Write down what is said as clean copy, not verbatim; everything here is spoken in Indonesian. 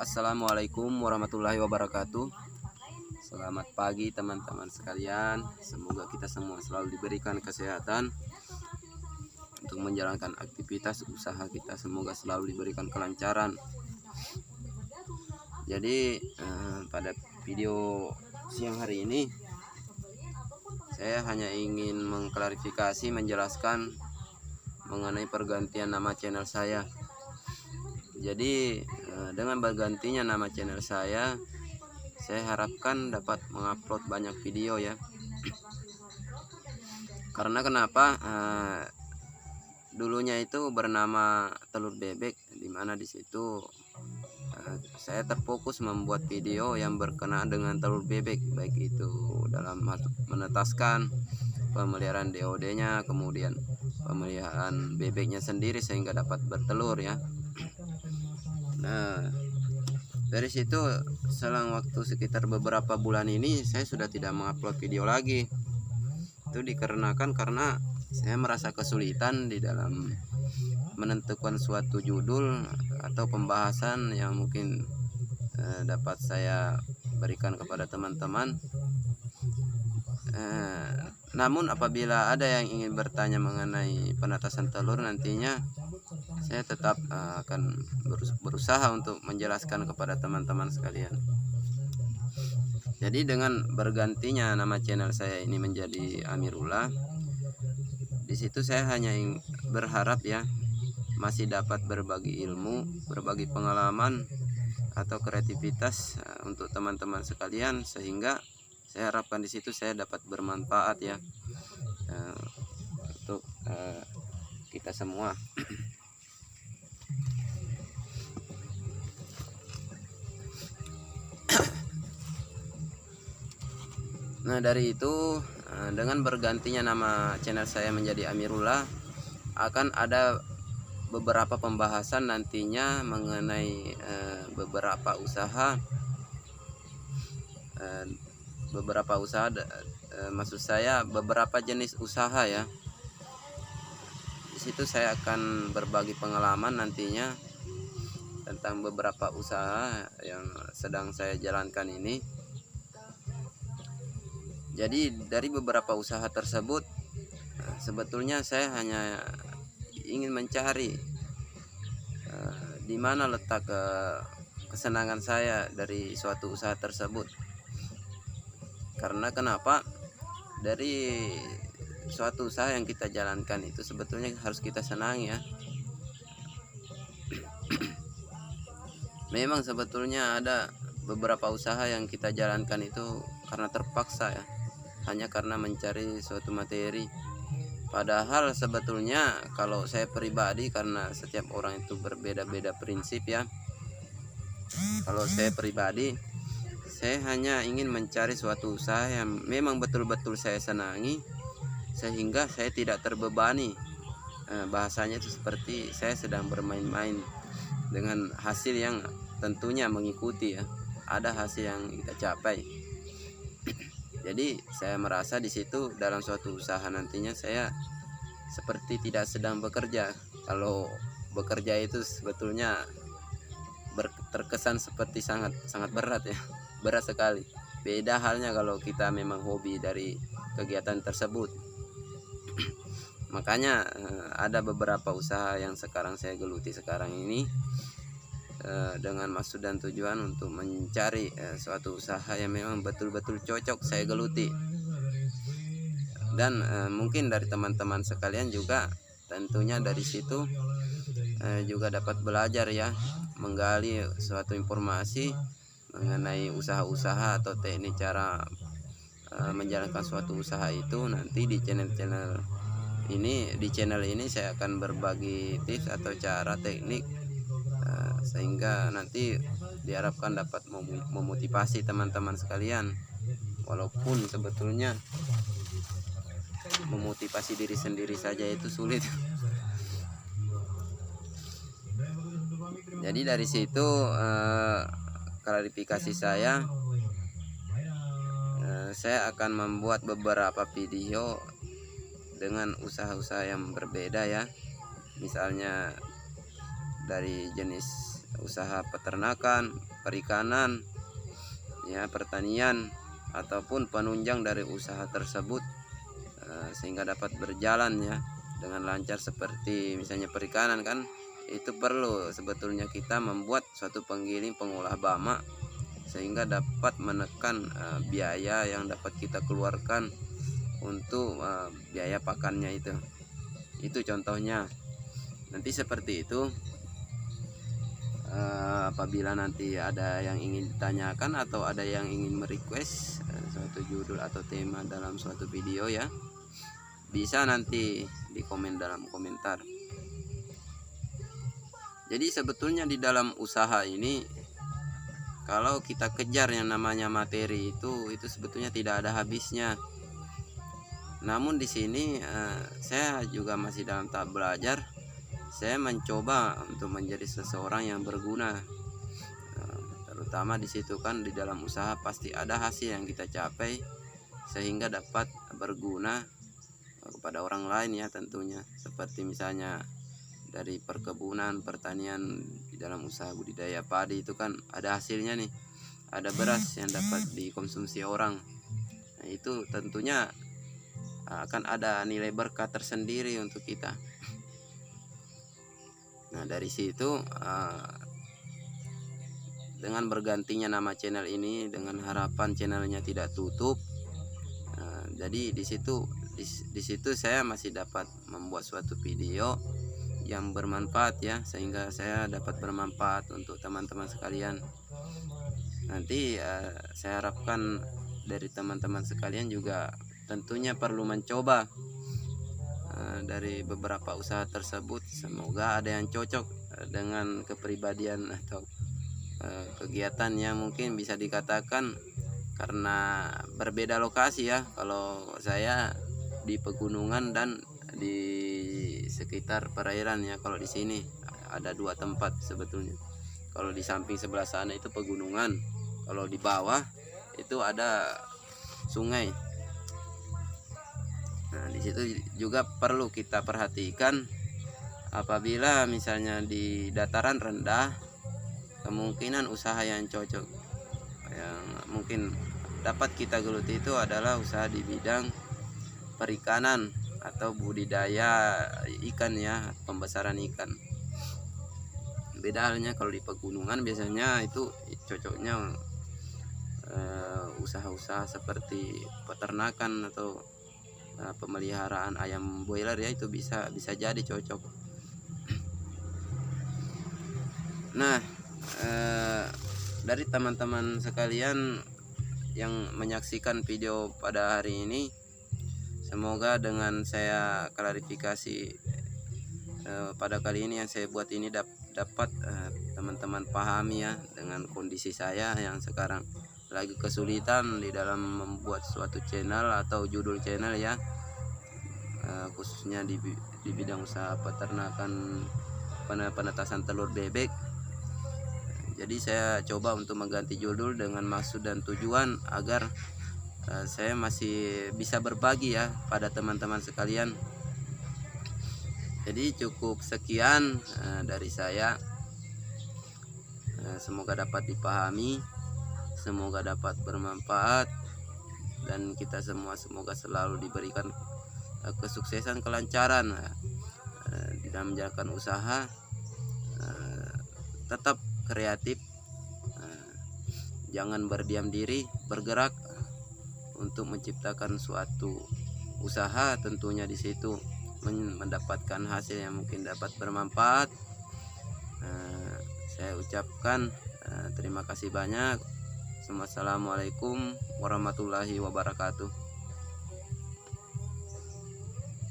Assalamualaikum warahmatullahi wabarakatuh. Selamat pagi teman-teman sekalian. Semoga kita semua selalu diberikan kesehatan untuk menjalankan aktivitas usaha kita. Semoga selalu diberikan kelancaran. Jadi pada video siang hari ini saya hanya ingin mengklarifikasi, menjelaskan mengenai pergantian nama channel saya. Jadi dengan bergantinya nama channel saya harapkan dapat mengupload banyak video ya. Karena kenapa? Dulunya itu bernama Telur Bebek, dimana di situ saya terfokus membuat video yang berkenaan dengan telur bebek, baik itu dalam menetaskan, pemeliharaan DOD-nya, kemudian pemeliharaan bebeknya sendiri sehingga dapat bertelur ya. Nah, dari situ selang waktu sekitar beberapa bulan ini saya sudah tidak mengupload video lagi. Itu dikarenakan karena saya merasa kesulitan di dalam menentukan suatu judul atau pembahasan yang mungkin dapat saya berikan kepada teman-teman. Namun apabila ada yang ingin bertanya mengenai penetasan telur, nantinya saya tetap akan berusaha untuk menjelaskan kepada teman-teman sekalian. Jadi dengan bergantinya nama channel saya ini menjadi Amirullah, di situ saya hanya berharap ya masih dapat berbagi ilmu, berbagi pengalaman atau kreativitas untuk teman-teman sekalian, sehingga saya harapkan di situ saya dapat bermanfaat ya untuk kita semua. Nah, dari itu dengan bergantinya nama channel saya menjadi Amirullah, akan ada beberapa pembahasan nantinya mengenai beberapa usaha, maksud saya beberapa jenis usaha ya. Di situ saya akan berbagi pengalaman nantinya tentang beberapa usaha yang sedang saya jalankan ini. Jadi dari beberapa usaha tersebut sebetulnya saya hanya ingin mencari di mana letak kesenangan saya dari suatu usaha tersebut. Karena kenapa? Dari suatu usaha yang kita jalankan itu sebetulnya harus kita senangi ya. Memang sebetulnya ada beberapa usaha yang kita jalankan itu karena terpaksa ya, hanya karena mencari suatu materi. Padahal sebetulnya kalau saya pribadi, karena setiap orang itu berbeda-beda prinsip ya. Kalau saya pribadi, saya hanya ingin mencari suatu usaha yang memang betul-betul saya senangi, sehingga saya tidak terbebani. Bahasanya itu seperti saya sedang bermain-main dengan hasil yang tentunya mengikuti ya. Ada hasil yang kita capai. Jadi saya merasa di situ dalam suatu usaha nantinya saya seperti tidak sedang bekerja. Kalau bekerja itu sebetulnya terkesan seperti sangat berat ya, berat sekali. Beda halnya kalau kita memang hobi dari kegiatan tersebut. Makanya ada beberapa usaha yang sekarang saya geluti sekarang ini dengan maksud dan tujuan untuk mencari suatu usaha yang memang betul-betul cocok saya geluti. Dan mungkin dari teman-teman sekalian juga tentunya dari situ juga dapat belajar ya, menggali suatu informasi mengenai usaha-usaha atau teknik cara menjalankan suatu usaha itu. Nanti di channel ini saya akan berbagi tips atau cara teknik sehingga nanti diharapkan dapat memotivasi teman-teman sekalian. Walaupun sebetulnya memotivasi diri sendiri saja itu sulit. Jadi dari situ klarifikasi saya akan membuat beberapa video dengan usaha-usaha yang berbeda ya. Misalnya dari jenis usaha peternakan, perikanan, ya, pertanian ataupun penunjang dari usaha tersebut, sehingga dapat berjalan ya dengan lancar. Seperti misalnya perikanan kan, itu perlu sebetulnya kita membuat suatu penggiling pengolah bama sehingga dapat menekan biaya yang dapat kita keluarkan untuk biaya pakannya itu contohnya. Nanti seperti itu. Apabila nanti ada yang ingin ditanyakan atau ada yang ingin merequest suatu judul atau tema dalam suatu video ya, bisa nanti di komen dalam komentar. Jadi sebetulnya di dalam usaha ini, kalau kita kejar yang namanya materi itu sebetulnya tidak ada habisnya. Namun di sini saya juga masih dalam tahap belajar. Saya mencoba untuk menjadi seseorang yang berguna, terutama di situ kan di dalam usaha pasti ada hasil yang kita capai sehingga dapat berguna kepada orang lain ya tentunya. Seperti misalnya dari perkebunan, pertanian, di dalam usaha budidaya padi itu kan ada hasilnya nih, ada beras yang dapat dikonsumsi orang. Nah, itu tentunya akan ada nilai berkah tersendiri untuk kita. Nah, dari situ dengan bergantinya nama channel ini, dengan harapan channelnya tidak tutup, jadi di situ saya masih dapat membuat suatu video yang bermanfaat ya, sehingga saya dapat bermanfaat untuk teman-teman sekalian. Nanti saya harapkan dari teman-teman sekalian juga tentunya perlu mencoba dari beberapa usaha tersebut. Semoga ada yang cocok dengan kepribadian atau kegiatan yang mungkin bisa dikatakan karena berbeda lokasi ya. Kalau saya di pegunungan dan di sekitar perairan ya. Kalau di sini ada dua tempat sebetulnya. Kalau di samping sebelah sana itu pegunungan, kalau di bawah itu ada sungai. Nah, di situ juga perlu kita perhatikan, apabila misalnya di dataran rendah, kemungkinan usaha yang cocok yang mungkin dapat kita geluti itu adalah usaha di bidang perikanan atau budidaya ikan ya, pembesaran ikan. Beda halnya kalau di pegunungan, biasanya itu cocoknya usaha-usaha seperti peternakan atau pemeliharaan ayam boiler ya, itu bisa jadi cocok. Nah, dari teman-teman sekalian yang menyaksikan video pada hari ini, semoga dengan saya klarifikasi pada kali ini yang saya buat ini dapat teman-teman pahami ya, dengan kondisi saya yang sekarang lagi kesulitan di dalam membuat suatu channel atau judul channel ya, khususnya di bidang usaha peternakan, penetasan telur bebek. Jadi saya coba untuk mengganti judul dengan maksud dan tujuan agar saya masih bisa berbagi ya pada teman-teman sekalian. Jadi cukup sekian dari saya. Semoga dapat dipahami, semoga dapat bermanfaat, dan kita semua semoga selalu diberikan kesuksesan, kelancaran di dalam menjalankan usaha. Tetap kreatif, jangan berdiam diri, bergerak untuk menciptakan suatu usaha. Tentunya di situ mendapatkan hasil yang mungkin dapat bermanfaat. Saya ucapkan terima kasih banyak. Assalamualaikum warahmatullahi wabarakatuh.